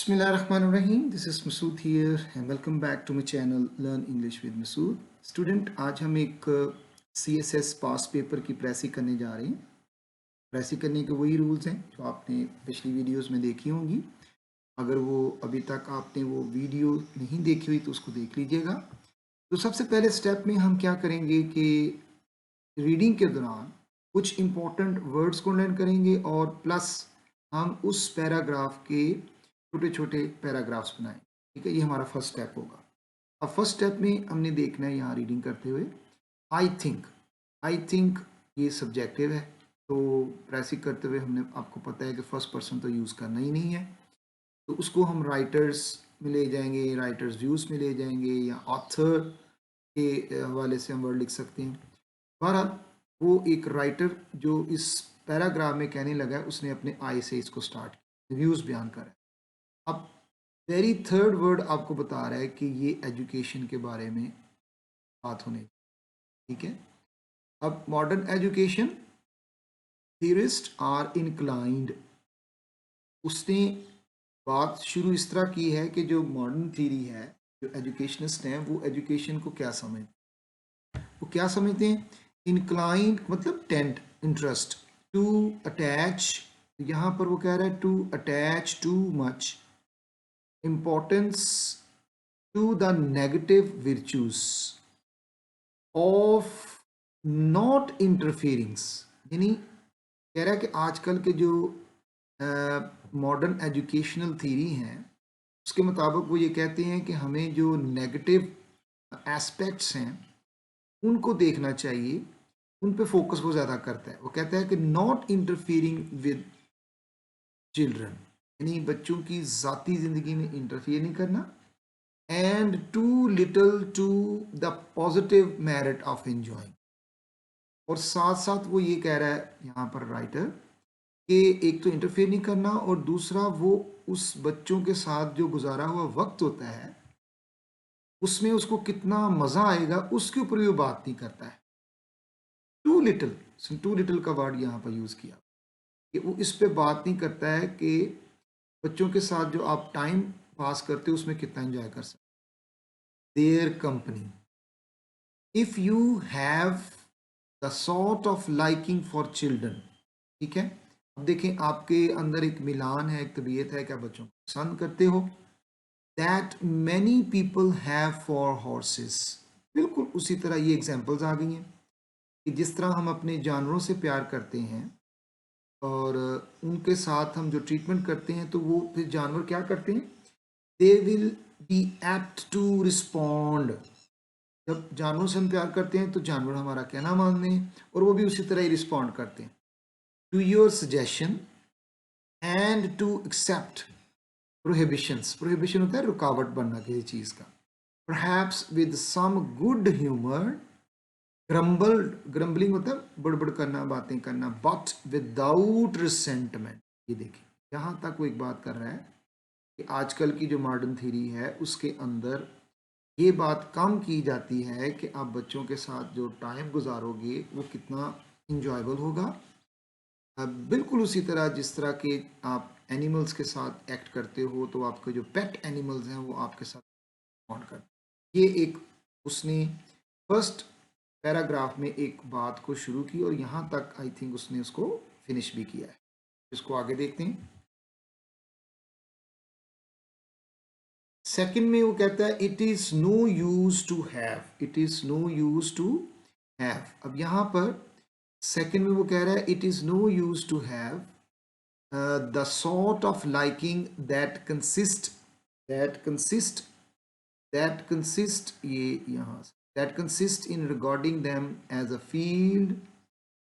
Bismillahirrahmanirrahim. This is Masood here and welcome back to my channel Learn English with Masood. Student आज हम एक CSS पास paper की प्रेसी करने जा रहे हैं। प्रेसी करने के वही रूल्स हैं जो आपने पिछली वीडियोस में देखी होंगी। अगर वो अभी तक आपने वो वीडियो नहीं देखी हुई तो उसको देख लीजिएगा। तो सबसे पहले स्टेप में हम क्या करेंगे कि रीडिंग के दौरान कुछ इम्पोर्टेंट वर्ड्स को लर्न करेंगे और प्लस हम उस पैराग्राफ के छोटे छोटे पैराग्राफ्स बनाएं। ठीक है, ये हमारा फर्स्ट स्टेप होगा। अब फर्स्ट स्टेप में हमने देखना है यहाँ रीडिंग करते हुए आई थिंक ये सब्जेक्टिव है, तो प्रेसिंग करते हुए हमने आपको पता है कि फर्स्ट पर्सन तो यूज़ करना ही नहीं है, तो उसको हम राइटर्स में ले जाएंगे, राइटर्स व्यूज़ में ले जाएंगे या ऑथर के हवाले से हम वर्ड लिख सकते हैं। बहरहाल वो एक राइटर जो इस पैराग्राफ में कहने लगा है उसने अपने आई से इसको स्टार्ट किया, व्यूज़ बयान करा है। अब वेरी थर्ड वर्ड आपको बता रहा है कि ये एजुकेशन के बारे में बात होने, ठीक है। अब modern education theorist are inclined, उसने बात शुरू इस तरह की है कि जो मॉडर्न थ्योरी है, जो एजुकेशनिस्ट हैं, वो एजुकेशन को क्या समझते हैं। इनक्लाइंड मतलब टेंट, इंटरेस्ट, टू अटैच, यहाँ पर वो कह रहा है to attach too much importance to the negative virtues of not interfering, यानी कह रहा है कि आजकल के जो मॉडर्न एजुकेशनल थ्योरी हैं उसके मुताबिक वो ये कहते हैं कि हमें जो नेगेटिव एस्पेक्ट्स हैं उनको देखना चाहिए, उन पे फोकस वो ज़्यादा करता है। वो कहता है कि नॉट इंटरफियरिंग विद चिल्ड्रन, यानी बच्चों की ज़ाती ज़िंदगी में इंटरफियर नहीं करना, and too little to the positive merit of enjoying. और साथ साथ वो ये कह रहा है यहाँ पर राइटर कि एक तो इंटरफेयर नहीं करना और दूसरा वो उस बच्चों के साथ जो गुजारा हुआ वक्त होता है उसमें उसको कितना मज़ा आएगा उसके ऊपर भी वो बात नहीं करता है। टू लिटिल का वर्ड यहाँ पर यूज़ किया कि वो इस पे बात नहीं करता है कि बच्चों के साथ जो आप टाइम पास करते हो उसमें कितना एंजॉय कर सकते। Their company, if you have the sort of liking for children, ठीक है। अब देखें आपके अंदर एक मिलान है, एक तबीयत है कि आप बच्चों को पसंद करते हो। That many people have for horses, बिल्कुल उसी तरह ये एग्जांपल्स आ गई हैं कि जिस तरह हम अपने जानवरों से प्यार करते हैं और उनके साथ हम जो ट्रीटमेंट करते हैं तो वो फिर जानवर क्या करते हैं, they will be apt to respond. जब जानवरों से हम प्यार करते हैं तो जानवर हमारा कहना मानते हैं और वो भी उसी तरह ही रिस्पॉन्ड करते हैं to your suggestion and to accept prohibitions. Prohibition होता है रुकावट बनना किसी चीज़ का। Perhaps with some good humour, grumbling होता है बड़बड़ करना, बातें करना, बट विदाउट रिसेंटमेंट। ये देखिए यहाँ तक वो एक बात कर रहा है कि आजकल की जो मॉडर्न थ्योरी है उसके अंदर ये बात कम की जाती है कि आप बच्चों के साथ जो टाइम गुजारोगे वो कितना इंजॉयबल होगा। बिल्कुल उसी तरह जिस तरह के आप एनिमल्स के साथ एक्ट करते हो तो आपके जो पेट एनिमल्स हैं वो आपके साथ बॉन्ड करते हैं। ये एक उसने फर्स्ट पैराग्राफ में एक बात को शुरू की और यहाँ तक आई थिंक उसने उसको फिनिश भी किया है। इसको आगे देखते हैं। सेकंड में वो कहता है it is no use to have, it is no use to have. अब यहाँ पर सेकंड में वो कह रहा है it is no use to have the sort of liking that consist that consist, ये यहाँ that consist in regarding them as a field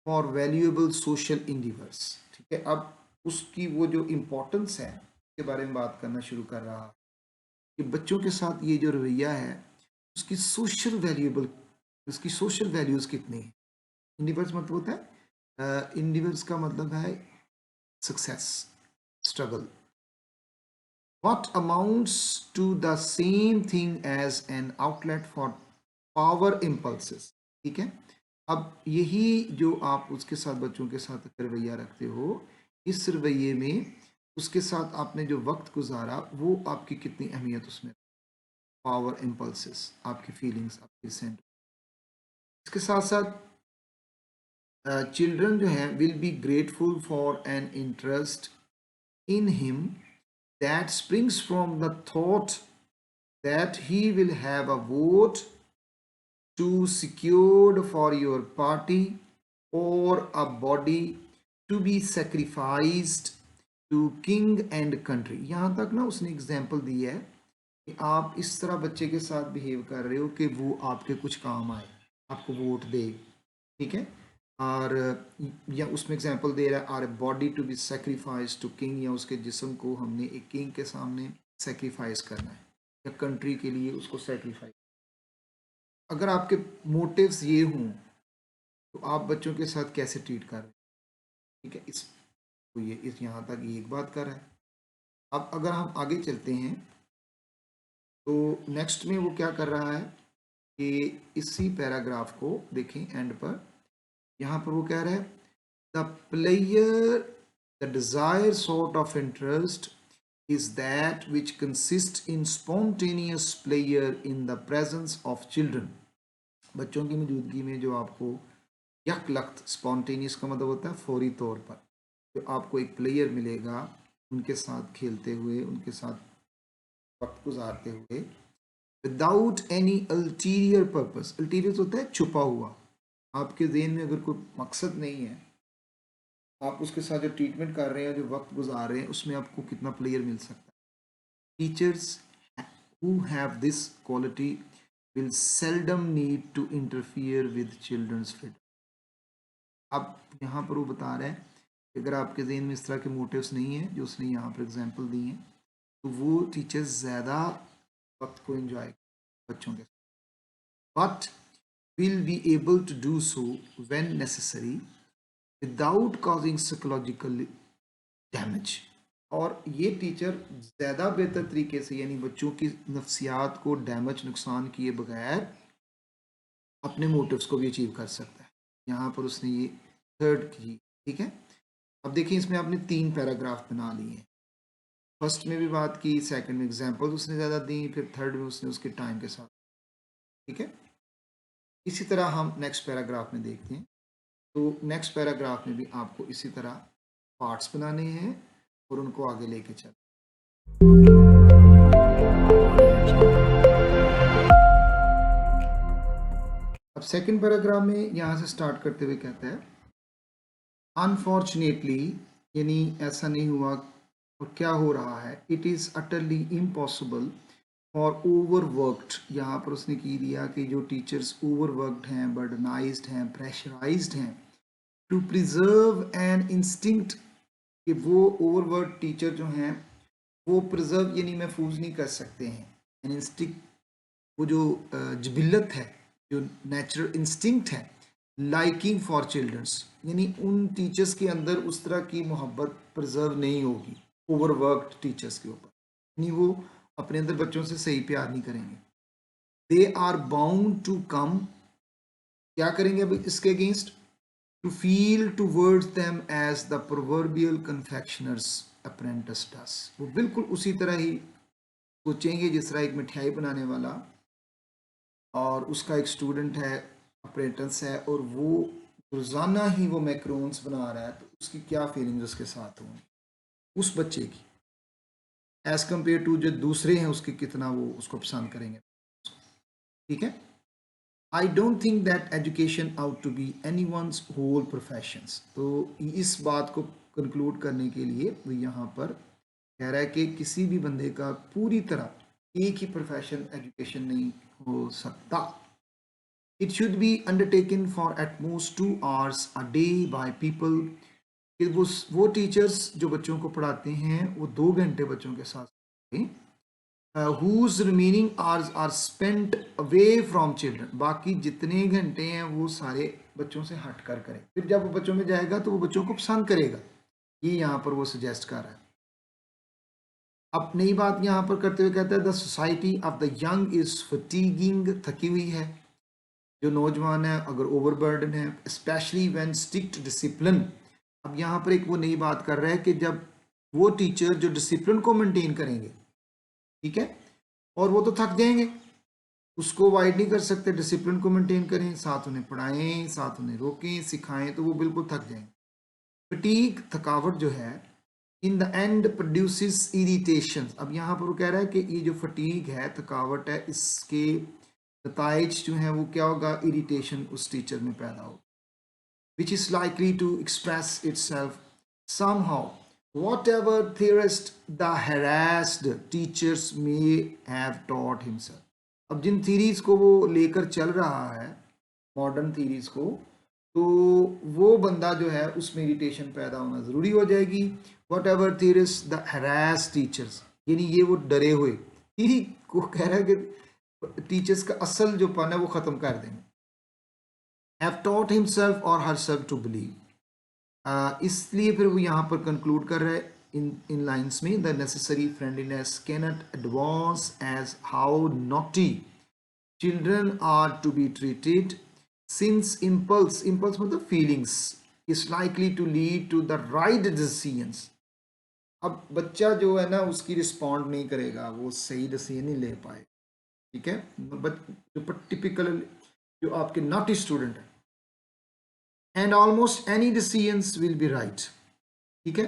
for valuable social endeavors। ठीक है, अब उसकी वो जो इम्पोर्टेंस है उसके बारे में बात करना शुरू कर रहा कि बच्चों के साथ ये जो रवैया है उसकी सोशल वैल्यूएबल, उसकी सोशल वैल्यूज कितनी है। इंडिवर्स मतलब होता है इंडिवर्स का मतलब है success, struggle, what amounts to the same thing as an outlet for power impulses। ठीक है, अब यही जो आप उसके साथ बच्चों के साथ रवैया रखते हो, इस रवैये में उसके साथ आपने जो वक्त गुजारा वो आपकी कितनी अहमियत उसमें, पावर, इम्पल्सेस, आपकी फीलिंग्स, आपकी सेंट। इसके साथ साथ चिल्ड्रन जो है will be grateful for an interest in him that springs from the thought that he will have a vote to secured for your party or a body to be sacrificed to king and country। यहाँ तक ना उसने example दी है कि आप इस तरह बच्चे के साथ बिहेव कर रहे हो कि वो आपके कुछ काम आए, आपको वोट दे, ठीक है। और या उसमें एग्जांपल दे रहा है are body to be sacrifice to king, या उसके जिस्म को हमने एक किंग के सामने सेक्रीफाइस करना है, या कंट्री के लिए उसको सेक्रीफाइस। अगर आपके मोटिव्स ये हों तो आप बच्चों के साथ कैसे ट्रीट कर रहे हैं, ठीक है। इस तो ये इस यहाँ तक ये एक बात कर रहा है। अब अगर हम आगे चलते हैं तो नेक्स्ट में वो क्या कर रहा है कि इसी पैराग्राफ को देखें एंड पर, यहाँ पर वो कह रहा है the player the desire sort of interest is that which consists in spontaneous pleasure in the presence of children। बच्चों की मौजूदगी में जो आपको यक लख्त, स्पॉन्टेनियस का मतलब होता है फौरी तौर पर, जो आपको एक प्लेयर मिलेगा उनके साथ खेलते हुए, उनके साथ वक्त गुजारते हुए, without any ulterior purpose. Ulterior होता है छुपा हुआ, आपके ज़हन में अगर कोई मकसद नहीं है, आप उसके साथ जो ट्रीटमेंट कर रहे हैं, जो वक्त गुजार रहे हैं, उसमें आपको कितना प्लेयर मिल सकता है। Teachers who have this quality will seldom need to interfere with children's freedom। अब यहाँ पर वो बता रहे हैं कि अगर आपके ज़हन में इस तरह के मोटिव्स नहीं हैं जो उसने यहाँ पर एग्जांपल दी हैं, तो वो टीचर्स ज़्यादा वक्त को एंजॉय बच्चों के साथ, but will be able to do so when necessary without causing psychological damage। और ये टीचर ज़्यादा बेहतर तरीके से, यानी बच्चों की नफ्सियात को डैमेज, नुकसान किए बगैर अपने मोटिव्स को भी अचीव कर सकता है। यहाँ पर उसने ये थर्ड की, ठीक है। अब देखिए इसमें आपने 3 पैराग्राफ बना लिए हैं। फर्स्ट में भी बात की, सेकंड में एग्जांपल्स उसने ज़्यादा दी, फिर थर्ड में उसने उसके टाइम के साथ, ठीक है। इसी तरह हम नेक्स्ट पैराग्राफ में देखते हैं। तो नेक्स्ट पैराग्राफ में भी आपको इसी तरह पार्ट्स बनाने हैं और उनको आगे लेके चल। अब सेकंड पैराग्राफ में यहाँ से स्टार्ट करते हुए कहता है अनफॉर्चुनेटली, यानी ऐसा नहीं हुआ, और क्या हो रहा है, it is utterly impossible for overworked. यहाँ पर उसने की दिया कि जो टीचर्स ओवरवर्कड हैं, बर्डनाइज्ड हैं, प्रेशराइज्ड हैं, टू प्रिजर्व एन इंस्टिंक्ट, कि वो ओवरवर्क टीचर जो हैं वो प्रिजर्व यानी महफूज नहीं कर सकते हैं एन इंस्टिंक्ट, वो जो जबिलत है, जो नेचुरल इंस्टिंक्ट है, लाइकिंग फॉर चिल्ड्रंस, यानी उन टीचर्स के अंदर उस तरह की मोहब्बत प्रिजर्व नहीं होगी ओवरवर्कड टीचर्स के ऊपर, यानी वो अपने अंदर बच्चों से सही प्यार नहीं करेंगे। They are bound to come, क्या करेंगे अब इसके against, to feel towards them as the proverbial confectioner's apprentice does। वो बिल्कुल उसी तरह ही सोचेंगे जिस तरह एक मिठाई बनाने वाला और उसका एक स्टूडेंट है, अप्रेंटिस है, और वो रोज़ाना ही वो मैक्रोन्स बना रहा है, तो उसकी क्या फीलिंग्स उसके साथ होंगी, उस बच्चे की, एज कम्पेयर टू जो दूसरे हैं उसके कितना वो उसको पसंद करेंगे, ठीक है। I don't think that education ought to be any one's whole professions. तो इस बात को कंक्लूड करने के लिए वो यहाँ पर कह रहा है कि किसी भी बंदे का पूरी तरह एक ही प्रोफेशन एजुकेशन नहीं हो सकता। It should be undertaken for at most 2 hours a day by people, कि वो टीचर्स जो बच्चों को पढ़ाते हैं वो 2 घंटे बच्चों के साथ whose remaining hours are spent away from children, बाकी जितने घंटे हैं वो सारे बच्चों से हट कर करें। फिर जब वो बच्चों में जाएगा तो वो बच्चों को पसंद करेगा, ये यहाँ पर वो सजेस्ट कर रहा है। अब नई बात यहाँ पर करते हुए कहता है the society of the young is fatiguing, थकी हुई है जो नौजवान है अगर ओवरबर्डन है, स्पेशली व्हेन स्ट्रिक्ट डिसिप्लिन। अब यहाँ पर एक वो नई बात कर रहा है कि जब वो टीचर जो डिसिप्लिन को मेंटेन करेंगे, ठीक है, और वो तो थक जाएंगे, उसको अवॉइड नहीं कर सकते, डिसिप्लिन को मेंटेन करें, साथ उन्हें पढ़ाएं, साथ उन्हें रोकें, सिखाएं, तो वो बिल्कुल थक जाएंगे। फटीग, थकावट जो है, in the end produces irritation. अब यहाँ पर वो कह रहा है कि ये जो फटीग है, थकावट है, इसके नताइज जो हैं वो क्या होगा, इरिटेशन उस टीचर में पैदा होगा, which is likely to express itself somehow, whatever theorist the harassed teachers may have taught himself। अब जिन थीरीज को वो लेकर चल रहा है, मॉडर्न थीरीज को, तो वो बंदा जो है उसमें इरिटेशन पैदा होना ज़रूरी हो जाएगी। What ever theorist the harassed teachers, यानी ये वो डरे हुए, थीरी को कह रहा है कि टीचर्स का असल जो पन है वो ख़त्म कर देंगे। have taught himself or herself to believe, इसलिए फिर वो यहाँ पर कंक्लूड कर रहा है इन लाइन्स में, the necessary friendliness cannot advance as how naughty children are to be treated, since impulse मतलब feelings is likely to lead to the right decisions. अब बच्चा जो है ना उसकी रिस्पॉन्ड नहीं करेगा, वो सही डिसीजन नहीं ले पाए, ठीक है, बट जो टिपिकल जो आपके नॉटी स्टूडेंट है, and almost any decisions will be right, ठीक है,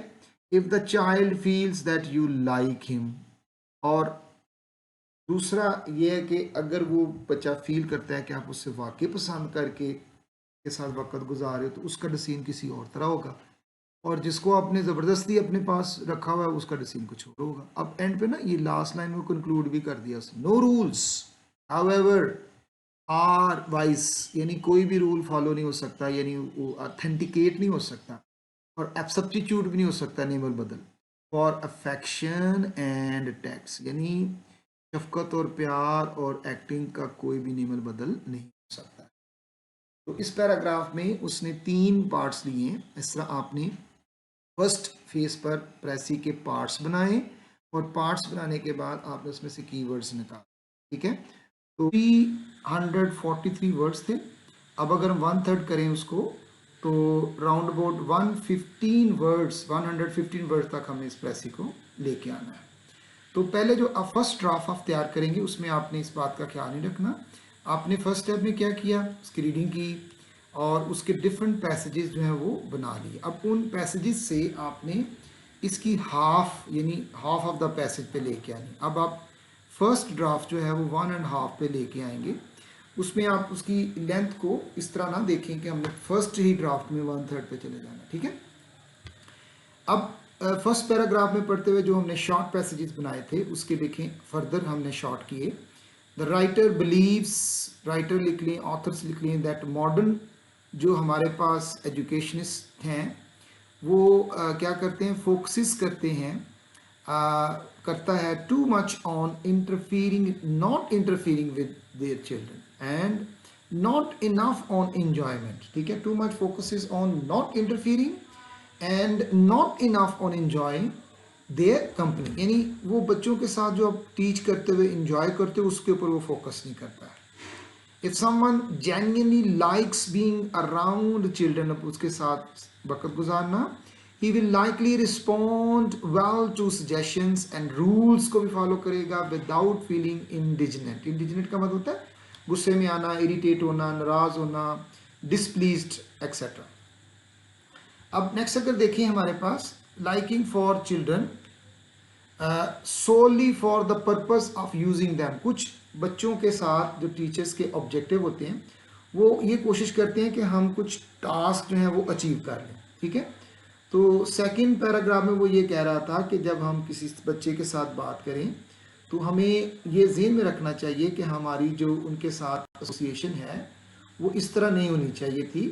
if the child feels that you like him। और दूसरा ये है कि अगर वो बच्चा फील करता है कि आप उससे वाकई पसंद करके के साथ वक्त गुजार रहे हो, तो उसका डिसीजन किसी और तरह होगा, और जिसको आपने ज़बरदस्ती अपने पास रखा हुआ है उसका डिसीजन कुछ और होगा। अब एंड पे ना ये लास्ट लाइन में कंक्लूड भी कर दिया उसने, no rules however are wise, यानी कोई भी रूल फॉलो नहीं हो सकता, यानी वो ऑथेंटिकेट नहीं हो सकता, और अब सब्स्टिट्यूट भी नहीं हो सकता नेमल बदल, फॉर अफेक्शन एंड टैक्स, यानी शफकत और प्यार और एक्टिंग का कोई भी नेमल बदल नहीं हो सकता। तो इस पैराग्राफ में उसने 3 पार्ट्स लिए हैं। इस तरह आपने फर्स्ट फेज पर प्रेसी के पार्ट्स बनाए, और पार्ट्स बनाने के बाद आपने उसमें से कीवर्ड्स निकाले, ठीक है। तो 343 वर्ड्स थे। अब अगर हम 1/3 करें उसको, तो राउंड अबाउट 115 वर्ड्स तक हमें इस प्रेसी को लेके आना है। तो पहले जो आप फर्स्ट ड्राफ्ट आप तैयार करेंगे उसमें आपने इस बात का ख्याल नहीं रखना, आपने फर्स्ट स्टेप में क्या किया, उसकी रीडिंग की और उसके डिफरेंट पैसेजेस जो हैं वो बना लिए। अब उन पैसेजेस से आपने इसकी हाफ यानी हाफ ऑफ द पैसेज पे लेके आनी। अब आप फर्स्ट ड्राफ्ट जो है वो 1.5 पे लेके आएंगे, उसमें आप उसकी लेंथ को इस तरह ना देखें कि हमने फर्स्ट ही ड्राफ्ट में 1/3 पे चले जाना, ठीक है। अब फर्स्ट पैराग्राफ में पढ़ते हुए जो हमने शॉर्ट पैसेजेस बनाए थे उसके देखें फर्दर हमने शॉर्ट किए। द राइटर बिलीव्स, राइटर लिख लें, ऑथर्स लिख लें, दैट मॉडर्न जो हमारे पास एजुकेशनिस्ट हैं वो क्या करते हैं, फोकसिस करते हैं, करता है too much on interfering, not interfering with their children and not enough on enjoyment, ठीक है। Too much focuses on not interfering and not enough on enjoying their company, यानी वो बच्चों के साथ जो आप टीच करते हुए इंजॉय करते हो उसके ऊपर वो फोकस नहीं करता है। If someone genuinely likes being around children, उसके साथ वक्त गुजारना, he will likely respond well to suggestions and rules को भी फॉलो करेगा without feeling indignant। indignant का मतलब होता है गुस्से में आना, इरिटेट होना, नाराज होना, displeased etc। अब नेक्स्ट अगर देखें हमारे पास liking for children solely for the purpose of using them, कुछ बच्चों के साथ जो टीचर्स के ऑब्जेक्टिव होते हैं वो ये कोशिश करते हैं कि हम कुछ टास्क जो हैं वो अचीव कर लें, ठीक है। तो सेकंड पैराग्राफ में वो ये कह रहा था कि जब हम किसी बच्चे के साथ बात करें तो हमें ये ज़हन में रखना चाहिए कि हमारी जो उनके साथ एसोसिएशन है वो इस तरह नहीं होनी चाहिए थी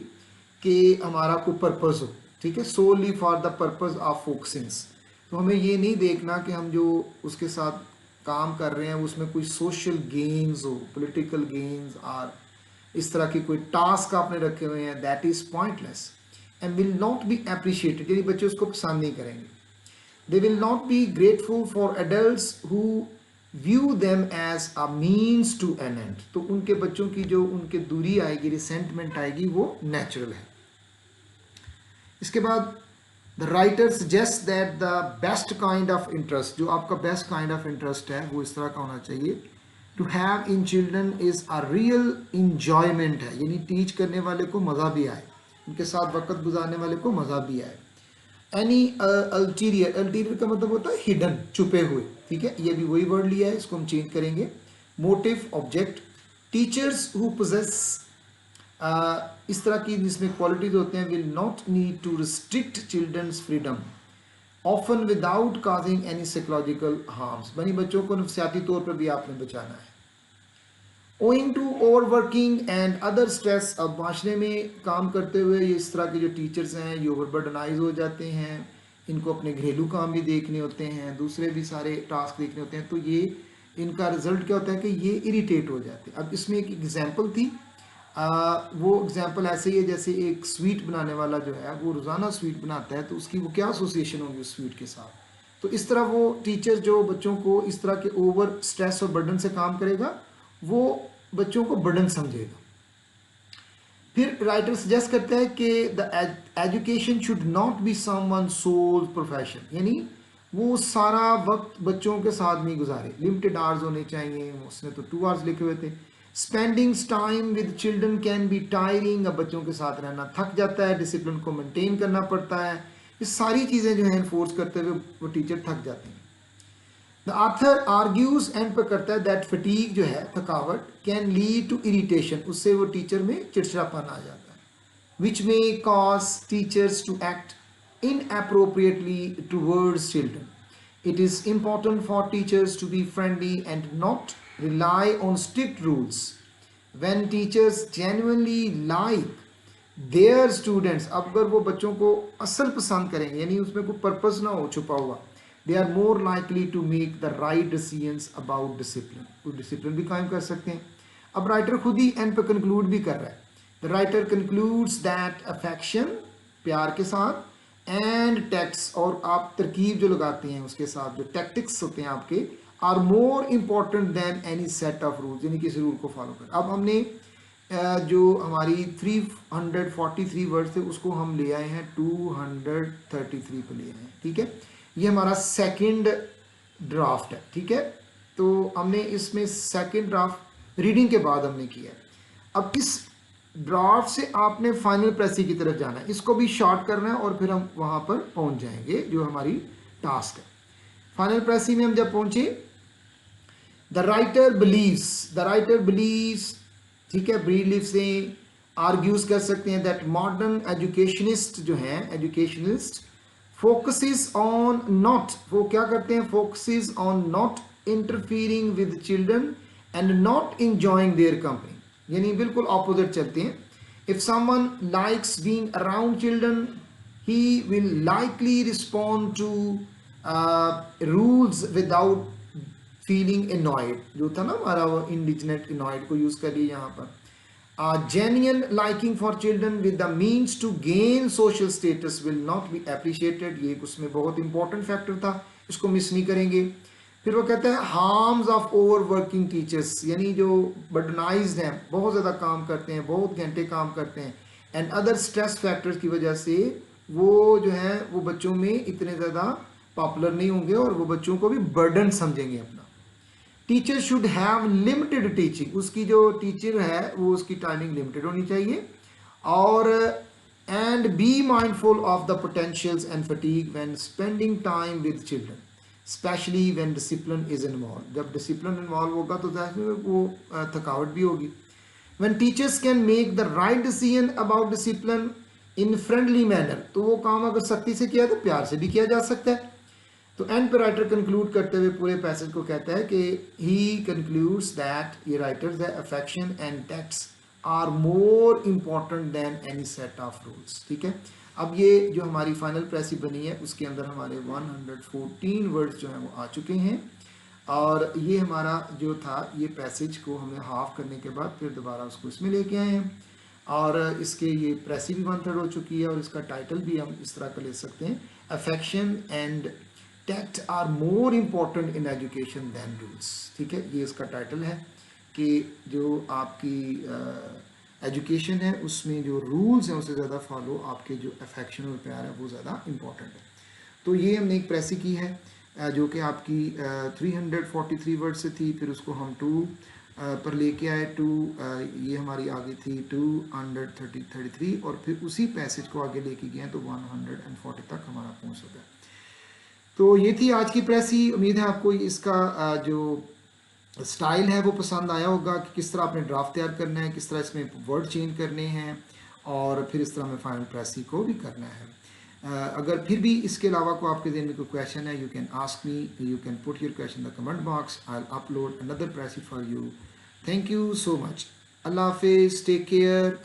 कि हमारा कोई पर्पस हो, ठीक है, सोली फॉर द पर्पस ऑफ फोकसिंग्स। तो हमें ये नहीं देखना कि हम जो उसके साथ काम कर रहे हैं उसमें कोई सोशल गेम्स हो, पॉलिटिकल गेम्स और इस तरह की कोई टास्क आपने रखे हुए हैं, that is pointless and will not be appreciated, यदि बच्चे उसको पसंद नहीं करेंगे। They will not be grateful for adults who view them as a means to an end, तो उनके बच्चों की जो उनके दूरी आएगी, रिसेंटमेंट आएगी, वो नेचुरल है। इसके बाद the writer suggest that the best kind of interest, जो आपका बेस्ट काइंड ऑफ इंटरेस्ट है वो इस तरह का होना चाहिए। To have in children is a real enjoyment है, यानी टीच करने वाले को मज़ा भी आए, उनके साथ वक्त गुजारने वाले को मज़ा भी आए। एनी अल्टीरियर, अल्टीरियर का मतलब होता है हिडन, छुपे हुए, ठीक है, ये भी वही वर्ड लिया है, इसको हम चेंज करेंगे। Motive, object. Teachers who possess, इस तरह की जिसमें क्वालिटीज होते हैं, will not need to restrict children's freedom often without causing any psychological harms, यानी बच्चों को नफसियाती तौर पर भी आपने बचाना है। Owing to over working and other stress, अब माशरे में काम करते हुए ये इस तरह के जो टीचर्स हैं ये ओवरबर्डनाइज हो जाते हैं, इनको अपने घरेलू काम भी देखने होते हैं, दूसरे भी सारे टास्क देखने होते हैं, तो ये इनका रिजल्ट क्या होता है कि ये इरिटेट हो जाते हैं। अब इसमें एक एग्जांपल थी, वो एग्जांपल ऐसे ही है जैसे एक स्वीट बनाने वाला जो है वो रोज़ाना स्वीट बनाता है, तो उसकी वो क्या एसोसिएशन होगी उस स्वीट के साथ। तो इस तरह वो टीचर जो बच्चों को इस तरह के ओवर स्ट्रेस और बर्डन से काम करेगा वो बच्चों को बर्डन समझेगा। फिर राइटर सजेस्ट करता है कि the education should not be someone sole profession, यानी वो सारा वक्त बच्चों के साथ नहीं गुजारे, लिमिटेड आवर्स होने चाहिए, उसने तो 2 आवर्स लिखे हुए थे। Spending time with children can be tiring, अब बच्चों के साथ रहना थक जाता है, डिसिप्लिन को मेंटेन करना पड़ता है, ये सारी चीज़ें जो है इन्फोर्स करते हुए वो टीचर थक जाते हैं। द आर्थर आर्ग्यूज एंड पर करता है दैट फटीग जो है थकावट कैन लीड टू इरिटेशन, उससे वो टीचर में चिड़चिड़ापन आ जाता है, which may cause teachers to act inappropriately towards children. It is important for teachers to be friendly and not rely on strict rules. When teachers genuinely like their students, अब अगर वो बच्चों को असल पसंद करेंगे, यानी उसमें कोई पर्पस ना हो छुपा हुआ, they are more likely to make the right decisions about discipline, वो डिसिप्लिन भी कायम कर सकते हैं। अब राइटर खुद ही एंड पे कंक्लूड भी कर रहा है। The writer concludes that affection, प्यार के साथ, एंड टैक्ट्स, और आप तरकीब जो लगाते हैं उसके साथ जो टैक्टिक्स होते हैं आपके, are more important than any set of rules, यानी किसी रूल को फॉलो कर। अब हमने जो हमारी 343 वर्ड थे उसको हम ले आए हैं 233 पे ले आए हैं, ठीक है, ये हमारा सेकंड ड्राफ्ट है, ठीक है। तो हमने इसमें सेकंड ड्राफ्ट रीडिंग के बाद हमने किया है। अब इस ड्राफ्ट से आपने फाइनल प्रेसी की तरफ जाना है, इसको भी शॉर्ट करना है और फिर हम वहां पर पहुंच जाएंगे जो हमारी टास्क है। फाइनल प्रेसी में हम जब पहुंचे, द राइटर बिलीव्स, ठीक है, बिलीव से आर्ग्यूज कर सकते हैं दैट मॉडर्न एजुकेशनिस्ट जो हैं, एजुकेशनिस्ट फोकसेस ऑन नॉट, वो क्या करते हैं, focuses on not interfering with children and not enjoying their company, यानी बिल्कुल ऑपोजिट चलते हैं। If someone likes being around children he will likely respond to rules without feeling annoyed, जो था ना हमारा वो इंडिजिनेट एनॉयड को यूज कर लिया यहाँ पर। genuine liking for children with the means to gain social status will not be appreciated, ये उसमें बहुत इंपॉर्टेंट फैक्टर था, इसको मिस नहीं करेंगे। फिर वो कहता है harms of over working teachers, यानी जो बर्डनाइज्ड हैं, बहुत ज़्यादा काम करते हैं, बहुत घंटे काम करते हैं, एंड अदर स्ट्रेस फैक्टर्स की वजह से वो जो है वो बच्चों में इतने ज़्यादा पॉपुलर नहीं होंगे और वो बच्चों को भी बर्डन समझेंगे अपना। Teacher should have limited teaching, उसकी जो टीचर है वो उसकी टाइमिंग लिमिटेड होनी चाहिए, और and be mindful of the potentials and fatigue when spending time with children, specially when discipline is involve, जब डिसिप्लिन इन्वॉल्व होगा तो वो थकावट भी होगी। When teachers can make the right decision about discipline in friendly manner, तो वो काम अगर सख्ती से किया तो प्यार से भी किया जा सकता है। तो एंड पे राइटर कंक्लूड करते हुए पूरे पैसेज को कहता है कि ही कंक्लूड्स दैट, ये राइटर्स है, affection and tacts are more important than any set of rules, ठीक है। अब ये जो हमारी फाइनल प्रेसी बनी है उसके अंदर हमारे 114 वर्ड्स जो हैं वो आ चुके हैं, और ये हमारा जो था ये पैसेज को हमने हाफ करने के बाद फिर दोबारा उसको इसमें लेके आए हैं, और इसके ये प्रेसी भी 1/3 हो चुकी है, और इसका टाइटल भी हम इस तरह का ले सकते हैं, affection and tact are more important in education than rules, ठीक है, ये इसका टाइटल है कि जो आपकी एजुकेशन है उसमें जो रूल्स हैं उससे ज़्यादा फॉलो आपके जो अफेक्शन और प्यार है वो ज़्यादा इंपॉर्टेंट है। तो ये हमने एक प्रेसी की है जो कि आपकी 343 वर्ड से थी, फिर उसको हम 2 पर लेके आए 2, ये हमारी आगे थी 233 और फिर उसी पैसेज को आगे लेके गए तो 140 तक हमारा पहुंच हो गया। तो ये थी आज की प्रेसी। उम्मीद है आपको इसका जो स्टाइल है वो पसंद आया होगा कि किस तरह आपने ड्राफ्ट तैयार करना है, किस तरह इसमें वर्ड चेंज करने हैं और फिर इस तरह में फाइनल प्रेसी को भी करना है। अगर फिर भी इसके अलावा को आपके ज़हन में कोई क्वेश्चन है, you can ask me, you can put your question in the comment box, I will upload another precis for you. Thank you so much. अल्लाह हाफिज़, टेक केयर।